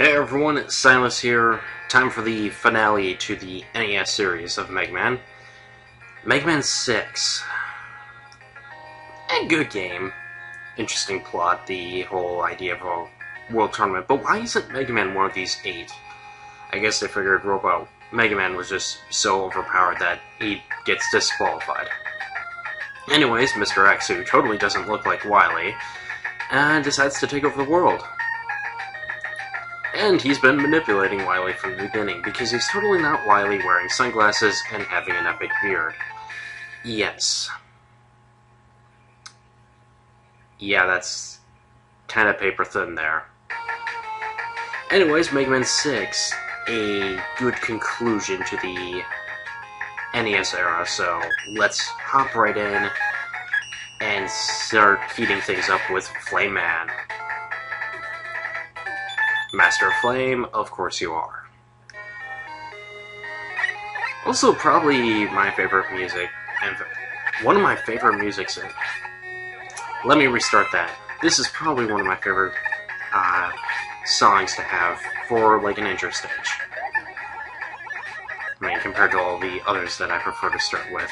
Hey everyone, it's Silas here. Time for the finale to the NES series of Mega Man. Mega Man 6. A good game. Interesting plot, the whole idea of a world tournament. But why isn't Mega Man one of these 8? I guess they figured Robo Mega Man was just so overpowered that he gets disqualified. Anyways, Mr. X, who totally doesn't look like Wily, decides to take over the world. And he's been manipulating Wily from the beginning, because he's totally not Wily wearing sunglasses and having an epic beard. Yes. Yeah, that's kind of paper thin there. Anyways, Mega Man 6, a good conclusion to the NES era, so let's hop right in and start heating things up with Flame Man. Master of Flame, of course you are. Also, probably my favorite music, and one of my favorite musics. Let me restart that. This is probably one of my favorite songs to have for like an intro stage. I mean, compared to all the others that I prefer to start with,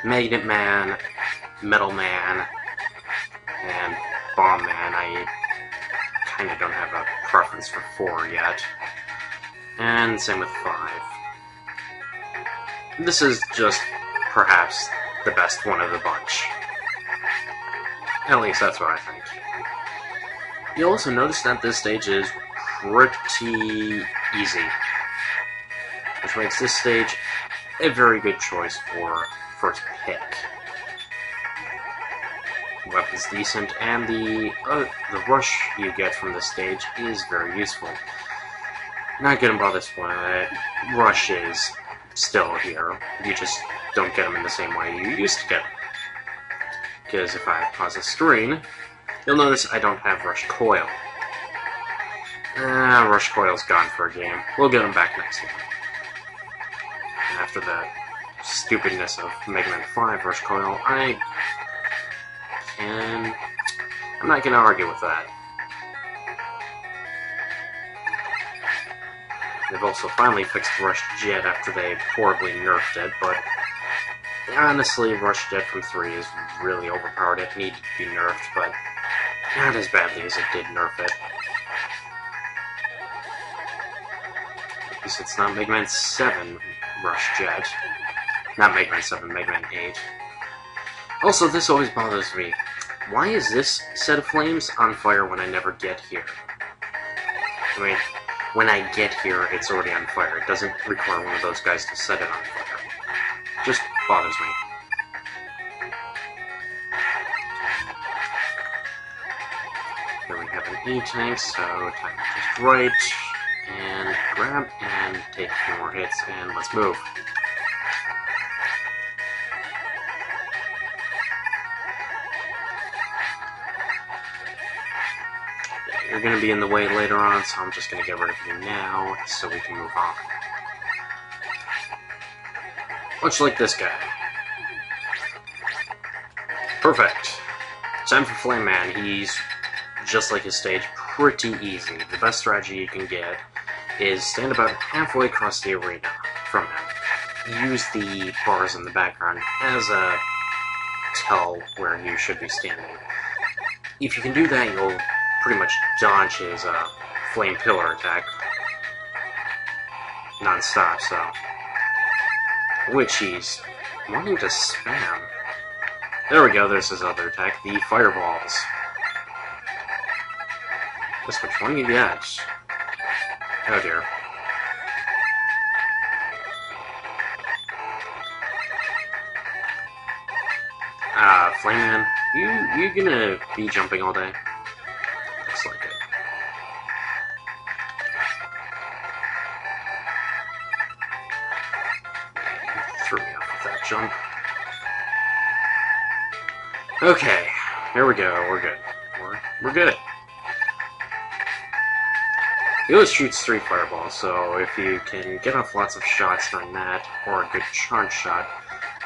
Magnet Man, Metal Man, and Bomb Man. I kind of don't have a preference for 4 yet. And same with 5. This is just perhaps the best one of the bunch. At least that's what I think. You'll also notice that this stage is pretty easy, which makes this stage a very good choice for first pick. Weapon's decent, and the rush you get from this stage is very useful. Not getting by this point, rush is still here. You just don't get them in the same way you used to get them. Because if I pause the screen, you'll notice I don't have Rush Coil. Rush Coil's gone for a game. We'll get him back next time. After the stupidness of Mega Man 5 Rush Coil, I'm not going to argue with that. They've also finally fixed Rush Jet after they horribly nerfed it, but honestly, Rush Jet from 3 is really overpowered. It needed to be nerfed, but not as badly as it did nerf it. At least it's not Mega Man 7 Rush Jet. Not Mega Man 7, Mega Man 8. Also, this always bothers me. Why is this set of flames on fire when I never get here? I mean, when I get here, it's already on fire. It doesn't require one of those guys to set it on fire. Just bothers me. Here we have an E-tank, so time just right. And grab and take a few more hits, and let's move. You're going to be in the way later on, so I'm just going to get rid of you now, so we can move on. Much like this guy. Perfect. Time for Flame Man. He's, just like his stage, pretty easy. The best strategy you can get is stand about halfway across the arena from him. Use the bars in the background as a tell where you should be standing. If you can do that, you'll pretty much dodge his flame pillar attack non-stop, so which he's wanting to spam. There we go, there's his other attack, the fireballs. Just which one you get? Oh dear. Flame Man, you gonna be jumping all day? Looks like it. Threw me off with that jump. Okay, here we go. We're good. We're good. He always shoots 3 fireballs, so if you can get off lots of shots during that, or a good charge shot,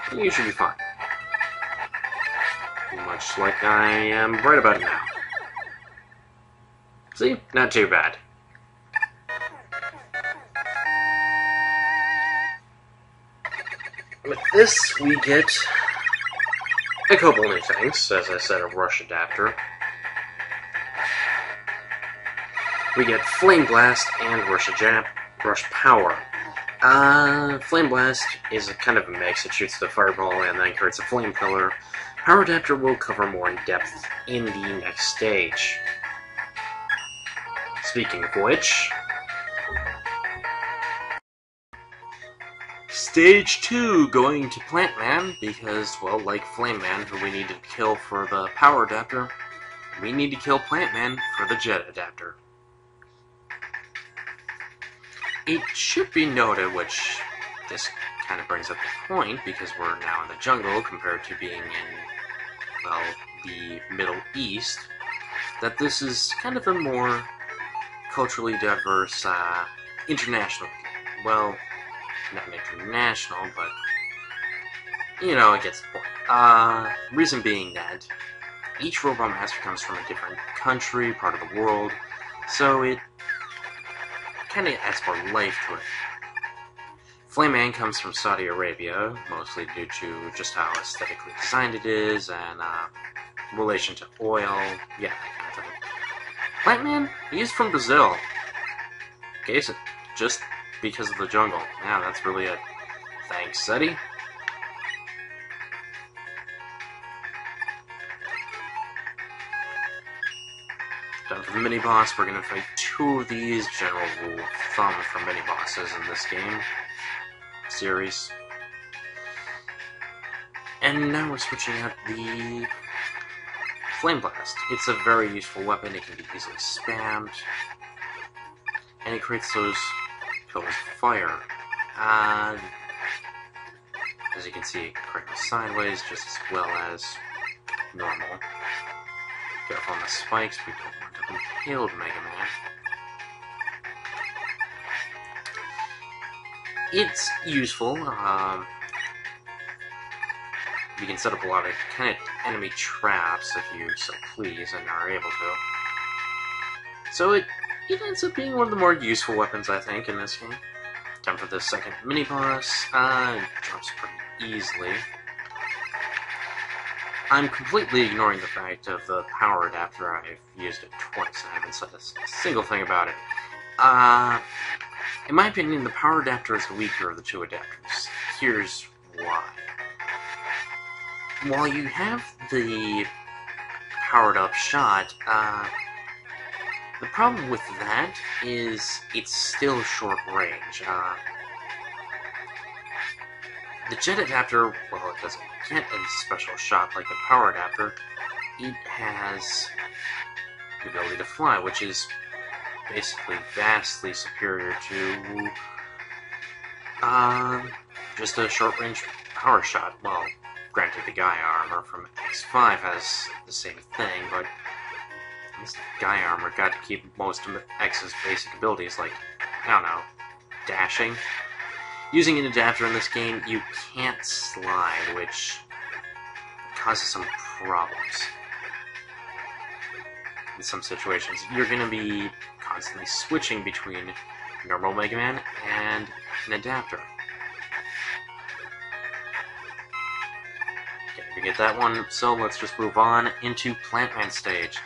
then you should be fine. Much like I am right about now. See? Not too bad. With this, we get a couple new things. As I said, a Rush Adapter. We get Flame Blast and Rush Power. Flame Blast is a kind of a mix. It shoots the fireball and then creates a flame pillar. Power Adapter will cover more in depth in the next stage. Speaking of which, Stage 2 going to Plant Man because, well, like Flame Man, who we need to kill for the Power Adapter, we need to kill Plant Man for the Jet Adapter. It should be noted, which this kind of brings up the point, because we're now in the jungle compared to being in, well, the Middle East, that this is kind of a more culturally diverse, international, well, not international, but, you know, it gets the point. Reason being that each Robot Master comes from a different country, part of the world, so it kind of adds more life to it. Flame Man comes from Saudi Arabia, mostly due to just how aesthetically designed it is, and relation to oil, yeah, that kind of thing. Plant Man, he's from Brazil. Okay, so just because of the jungle. Yeah, that's really it. Thanks, SETI. Time for the mini-boss. We're going to fight two of these. General rule of thumb for mini-bosses in this game series. And now we're switching out the Flame Blast. It's a very useful weapon. It can be easily spammed. And it creates those pillars of fire. As you can see, it can create them sideways just as well as normal. Careful on the spikes, we don't want to impale Mega Man. It's useful. You can set up a lot of kind of enemy traps if you so please and are able to. So it ends up being one of the more useful weapons, I think, in this game. Time for the second mini-boss. It drops pretty easily. I'm completely ignoring the fact of the Power Adapter. I've used it twice and I haven't said a single thing about it. In my opinion, the Power Adapter is the weaker of the two adapters. Here's why. While you have the powered-up shot, the problem with that is it's still short range. The Jet Adapter, well, it doesn't get a special shot like the Power Adapter. It has the ability to fly, which is basically vastly superior to just a short-range power shot. Well, granted, the Gaia Armor from X5 has the same thing, but this Gaia Armor got to keep most of X's basic abilities, like, I don't know, dashing. Using an adapter in this game, you can't slide, which causes some problems. In some situations, you're going to be constantly switching between normal Mega Man and an adapter. Okay, we get that one, so let's just move on into Plant Man stage.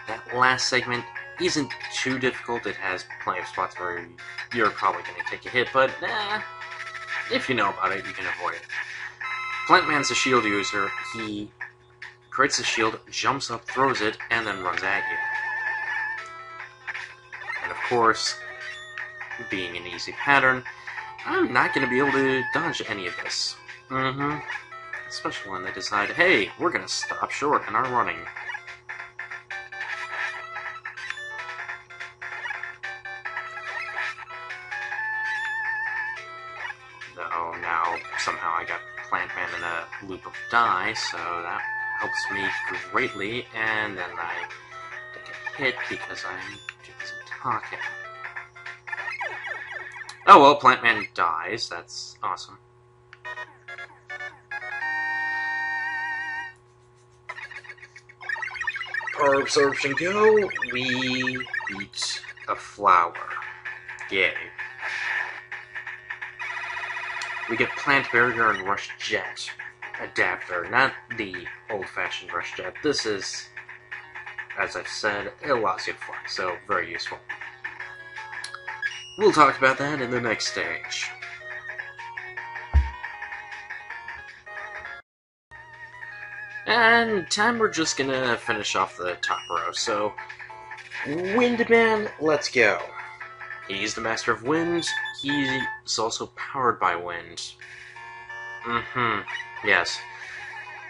That last segment isn't too difficult. It has plenty of spots where you're probably going to take a hit, but if you know about it, you can avoid it. Plant Man's a shield user. He creates a shield, jumps up, throws it, and then runs at you. And of course, being an easy pattern, I'm not going to be able to dodge any of this. Especially when they decide, hey, we're going to stop short and are running. Though now, somehow I got Plant Man in a loop of die, so that helps me greatly, and then I take a hit because I'm too busy talking. Oh well, Plant Man dies, that's awesome. Power Absorption go, we beat a flower. Yay. we get Plant Barrier and Rush Jet adapter, not the old-fashioned Rush Jet. This is, as I've said, it allows you to fly, so very useful. We'll talk about that in the next stage. And time we're just gonna finish off the top row, so Windman, let's go. He's the master of wind, he's also powered by wind. Yes.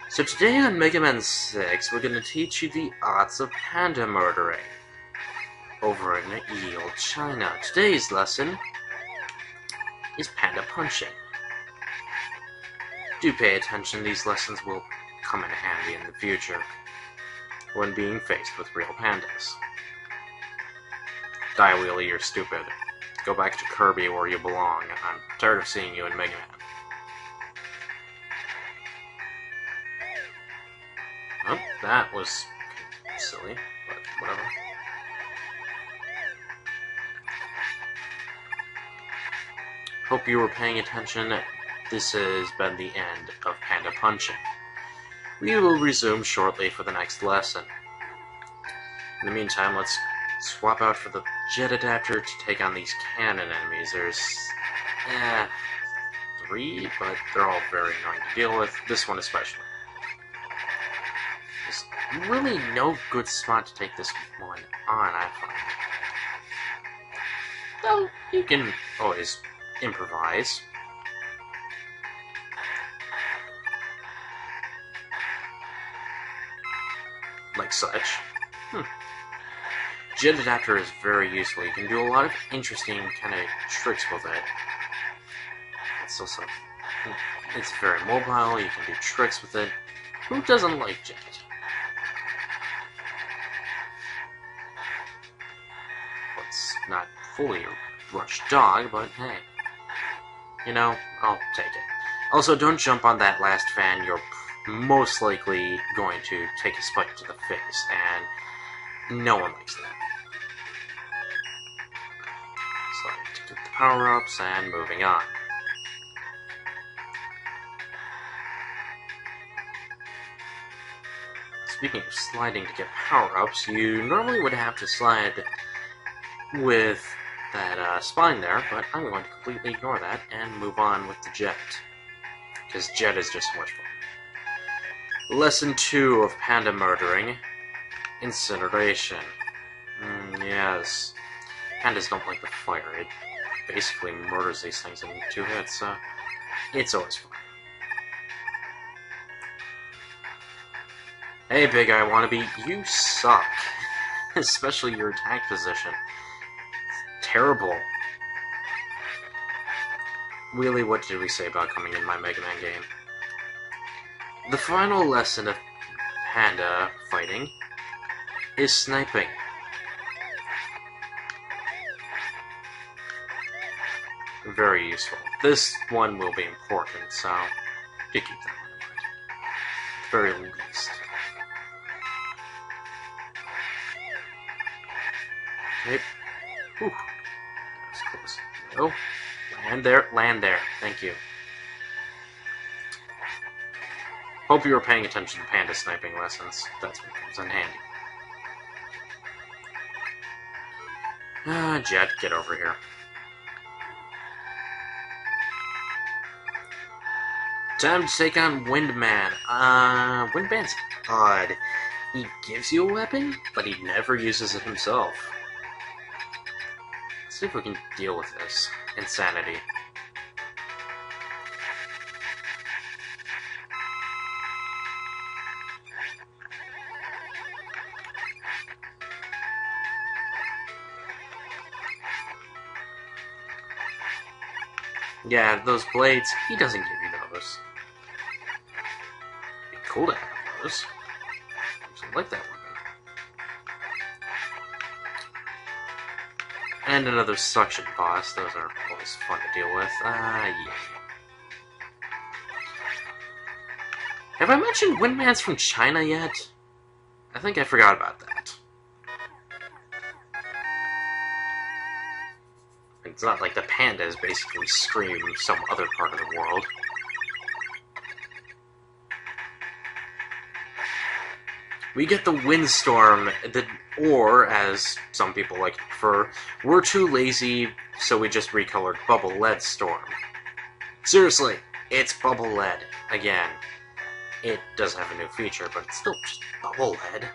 So today on Mega Man 6, we're gonna teach you the arts of panda murdering over in Yale, China. Today's lesson is panda punching. Do pay attention, these lessons will come in handy in the future when being faced with real pandas. Die, Wheelie, you're stupid. Go back to Kirby where you belong. I'm tired of seeing you in Mega Man. Oh, that was silly, but whatever. Hope you were paying attention. This has been the end of panda punching. We will resume shortly for the next lesson. In the meantime, let's swap out for the jet adapter to take on these cannon enemies. There's 3, but they're all very annoying to deal with. This one especially. There's really no good spot to take this one on, I find. Though, you can always improvise. Like such. Jet adapter is very useful. You can do a lot of interesting kind of tricks with it. It's also, it's very mobile. You can do tricks with it. Who doesn't like Jet? Well, it's not fully a Rush Dog, but hey, you know, I'll take it. Also, don't jump on that last fan. You're most likely going to take a spike to the face, and no one likes that. So, to get the power-ups, and moving on. Speaking of sliding to get power-ups, you normally would have to slide with that spine there, but I'm going to completely ignore that and move on with the jet. Because jet is just so much fun. Lesson 2 of panda murdering. Incineration. Yes. Pandas don't like the fire. It basically murders these things in 2 hits, so it's always fun. Hey, Big Eye Wannabe, you suck. Especially your attack position. It's terrible. Really, what did we say about coming in my Mega Man game? The final lesson of panda fighting is sniping. Very useful. This one will be important, so you keep that one in mind. At the very least. Okay. Whew. That was close. No. Land there. Thank you. Hope you were paying attention to panda sniping lessons. That's what comes in handy. Jet, get over here. Time to take on Windman. Windman's odd. He gives you a weapon, but he never uses it himself. Let's see if we can deal with this insanity. Yeah, those blades, he doesn't give you those. It'd be cool to have those. I like that weapon. And another suction boss. Those are always fun to deal with. Yeah. Have I mentioned Windman's from China yet? I think I forgot about that. it's not like the pandas basically scream some other part of the world. We get the windstorm, or, as some people like to prefer, we're too lazy, so we just recolored Bubble Lead Storm. Seriously, it's Bubble Lead, again. It does have a new feature, but it's still just Bubble Lead.